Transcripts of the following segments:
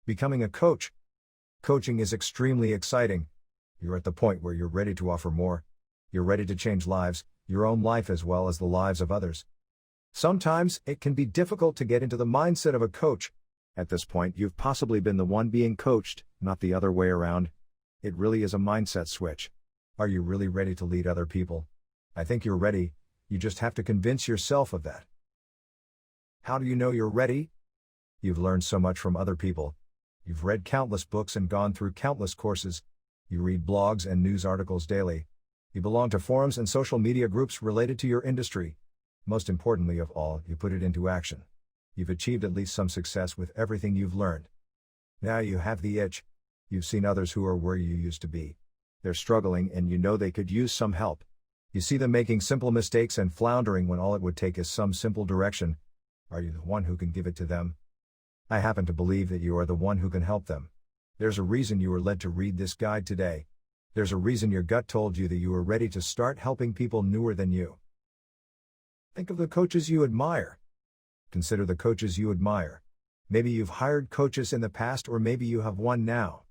Becoming a coach. Coaching is extremely exciting. You're at the point where you're ready to offer more. You're ready to change lives, your own life as well as the lives of others. Sometimes, it can be difficult to get into the mindset of a coach. At this point, you've possibly been the one being coached, not the other way around. It really is a mindset switch. Are you really ready to lead other people? I think you're ready, you just have to convince yourself of that. How do you know you're ready? You've learned so much from other people. You've read countless books and gone through countless courses. You read blogs and news articles daily. You belong to forums and social media groups related to your industry. Most importantly of all, you put it into action. You've achieved at least some success with everything you've learned. Now you have the itch. You've seen others who are where you used to be. They're struggling and you know they could use some help. You see them making simple mistakes and floundering when all it would take is some simple direction. Are you the one who can give it to them? I happen to believe that you are the one who can help them. There's a reason you were led to read this guide today. There's a reason your gut told you that you were ready to start helping people newer than you. Think of the coaches you admire. Consider the coaches you admire. Maybe you've hired coaches in the past or maybe you have one now.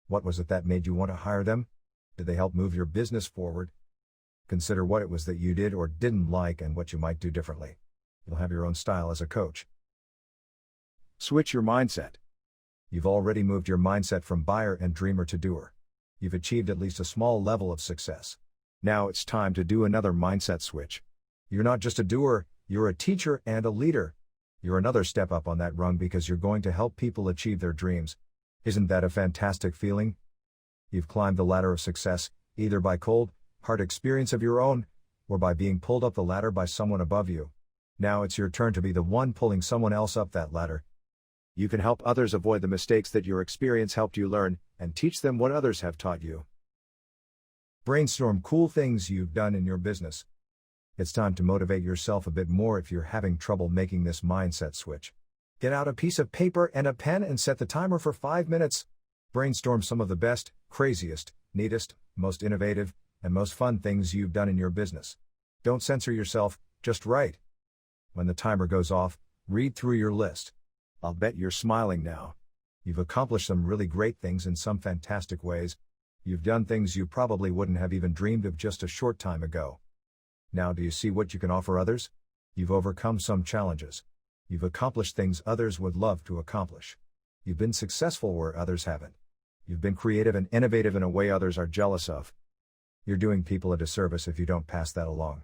What was it that made you want to hire them? Did they help move your business forward? Consider what it was that you did or didn't like and what you might do differently. You'll have your own style as a coach. Switch your mindset. You've already moved your mindset from buyer and dreamer to doer. You've achieved at least a small level of success. Now it's time to do another mindset switch. You're not just a doer, you're a teacher and a leader. You're another step up on that rung because you're going to help people achieve their dreams. Isn't that a fantastic feeling? You've climbed the ladder of success, either by cold, hard experience of your own, or by being pulled up the ladder by someone above you. Now it's your turn to be the one pulling someone else up that ladder. You can help others avoid the mistakes that your experience helped you learn, and teach them what others have taught you. Brainstorm cool things you've done in your business. It's time to motivate yourself a bit more if you're having trouble making this mindset switch. Get out a piece of paper and a pen and set the timer for 5 minutes. Brainstorm some of the best, craziest, neatest, most innovative, and most fun things you've done in your business. Don't censor yourself, just write. When the timer goes off, read through your list. I'll bet you're smiling now. You've accomplished some really great things in some fantastic ways. You've done things you probably wouldn't have even dreamed of just a short time ago. Now do you see what you can offer others? You've overcome some challenges. You've accomplished things others would love to accomplish. You've been successful where others haven't. You've been creative and innovative in a way others are jealous of. You're doing people a disservice if you don't pass that along.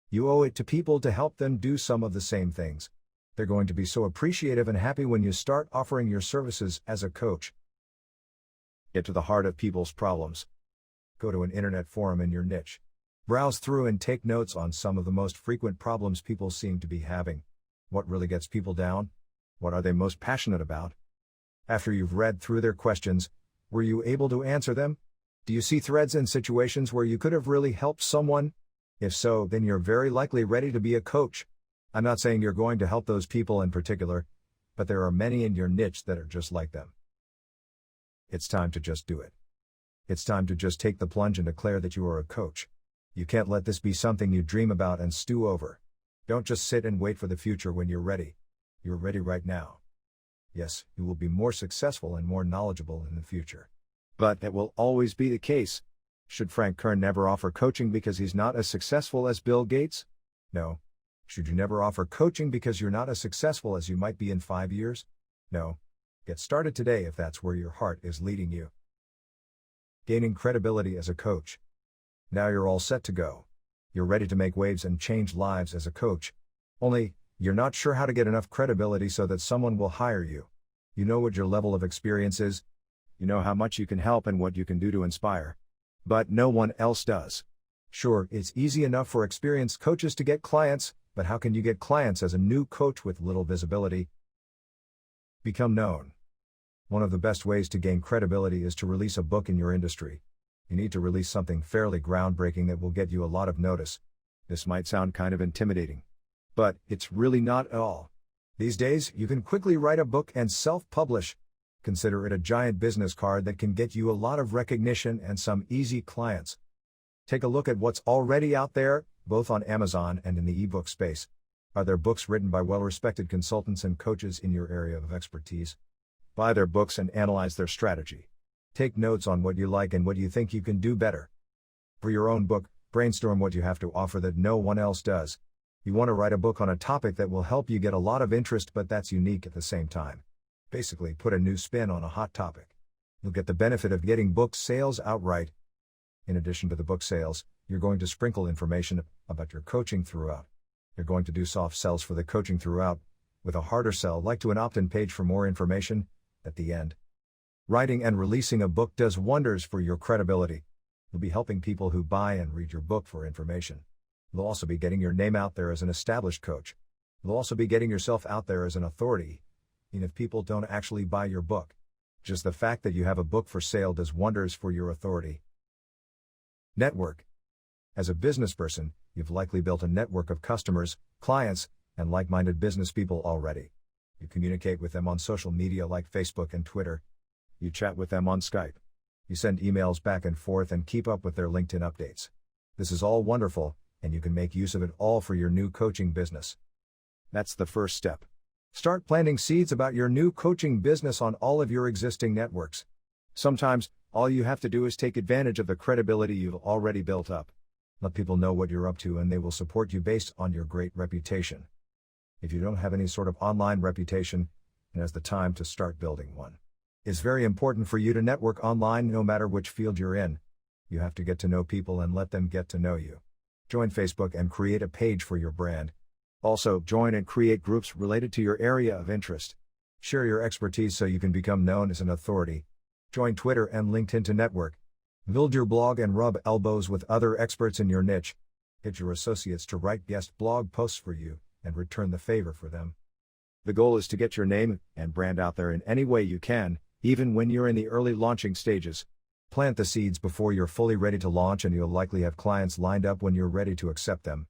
You owe it to people to help them do some of the same things. They're going to be so appreciative and happy when you start offering your services as a coach. Get to the heart of people's problems. Go to an internet forum in your niche. Browse through and take notes on some of the most frequent problems people seem to be having. What really gets people down? What are they most passionate about? After you've read through their questions, were you able to answer them? Do you see threads in situations where you could have really helped someone? If so, then you're very likely ready to be a coach. I'm not saying you're going to help those people in particular, but there are many in your niche that are just like them. It's time to just do it. It's time to just take the plunge and declare that you are a coach. You can't let this be something you dream about and stew over. Don't just sit and wait for the future when you're ready. You're ready right now. Yes, you will be more successful and more knowledgeable in the future. But that will always be the case. Should Frank Kern never offer coaching because he's not as successful as Bill Gates? No. Should you never offer coaching because you're not as successful as you might be in 5 years? No. Get started today if that's where your heart is leading you. Gaining credibility as a coach. Now you're all set to go. You're ready to make waves and change lives as a coach. Only, you're not sure how to get enough credibility so that someone will hire you. You know what your level of experience is. You know how much you can help and what you can do to inspire. But no one else does. Sure, it's easy enough for experienced coaches to get clients, but how can you get clients as a new coach with little visibility? Become known. One of the best ways to gain credibility is to release a book in your industry. You need to release something fairly groundbreaking that will get you a lot of notice. This might sound kind of intimidating, but it's really not at all. These days, you can quickly write a book and self-publish. Consider it a giant business card that can get you a lot of recognition and some easy clients. Take a look at what's already out there, both on Amazon and in the ebook space. Are there books written by well-respected consultants and coaches in your area of expertise? Buy their books and analyze their strategy. Take notes on what you like and what you think you can do better. For your own book, brainstorm what you have to offer that no one else does. You want to write a book on a topic that will help you get a lot of interest but that's unique at the same time. Basically, put a new spin on a hot topic. You'll get the benefit of getting book sales outright. In addition to the book sales, you're going to sprinkle information about your coaching throughout. You're going to do soft sells for the coaching throughout, with a harder sell like to an opt-in page for more information at the end. Writing and releasing a book does wonders for your credibility. You'll be helping people who buy and read your book for information. You'll also be getting your name out there as an established coach. You'll also be getting yourself out there as an authority, even if people don't actually buy your book. Just the fact that you have a book for sale does wonders for your authority. Network. As a business person, you've likely built a network of customers, clients, and like-minded business people already. You communicate with them on social media like Facebook and Twitter. You chat with them on Skype. You send emails back and forth and keep up with their LinkedIn updates. This is all wonderful, and you can make use of it all for your new coaching business. That's the first step. Start planting seeds about your new coaching business on all of your existing networks. Sometimes, all you have to do is take advantage of the credibility you've already built up. Let people know what you're up to and they will support you based on your great reputation. If you don't have any sort of online reputation, now's the time to start building one. It's very important for you to network online no matter which field you're in. You have to get to know people and let them get to know you. Join Facebook and create a page for your brand. Also, join and create groups related to your area of interest. Share your expertise so you can become known as an authority. Join Twitter and LinkedIn to network. Build your blog and rub elbows with other experts in your niche. Get your associates to write guest blog posts for you, and return the favor for them. The goal is to get your name and brand out there in any way you can, even when you're in the early launching stages. Plant the seeds before you're fully ready to launch and you'll likely have clients lined up when you're ready to accept them.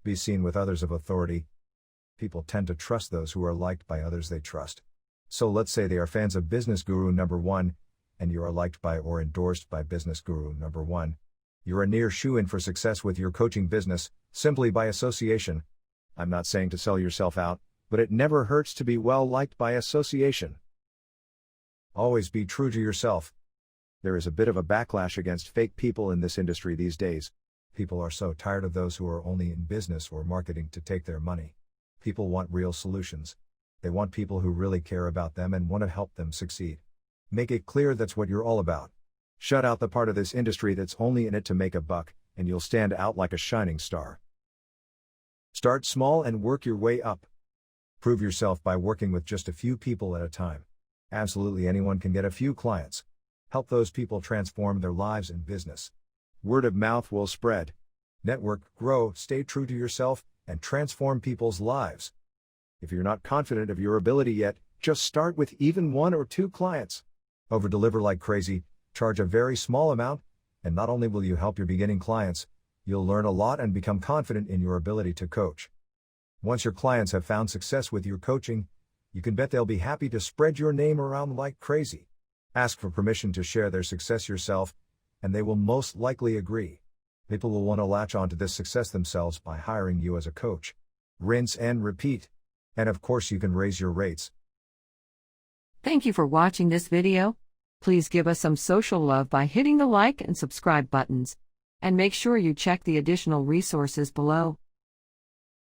Be seen with others of authority. People tend to trust those who are liked by others they trust. So let's say they are fans of Business Guru number 1, and you are liked by or endorsed by Business Guru number 1. You're a near shoo-in for success with your coaching business, simply by association. I'm not saying to sell yourself out, but it never hurts to be well liked by association. Always be true to yourself. There is a bit of a backlash against fake people in this industry these days. People are so tired of those who are only in business or marketing to take their money. People want real solutions. They want people who really care about them and want to help them succeed. Make it clear that's what you're all about. Shut out the part of this industry that's only in it to make a buck, and you'll stand out like a shining star. Start small and work your way up. Prove yourself by working with just a few people at a time. Absolutely anyone can get a few clients. Help those people transform their lives and business. Word of mouth will spread. Network, grow, stay true to yourself, and transform people's lives. If you're not confident of your ability yet, just start with even 1 or 2 clients. Over-deliver like crazy, charge a very small amount, and not only will you help your beginning clients, you'll learn a lot and become confident in your ability to coach. Once your clients have found success with your coaching, you can bet they'll be happy to spread your name around like crazy. Ask for permission to share their success yourself, and they will most likely agree. People will want to latch onto this success themselves by hiring you as a coach. Rinse and repeat. And of course you can raise your rates. Thank you for watching this video. Please give us some social love by hitting the like and subscribe buttons. And make sure you check the additional resources below.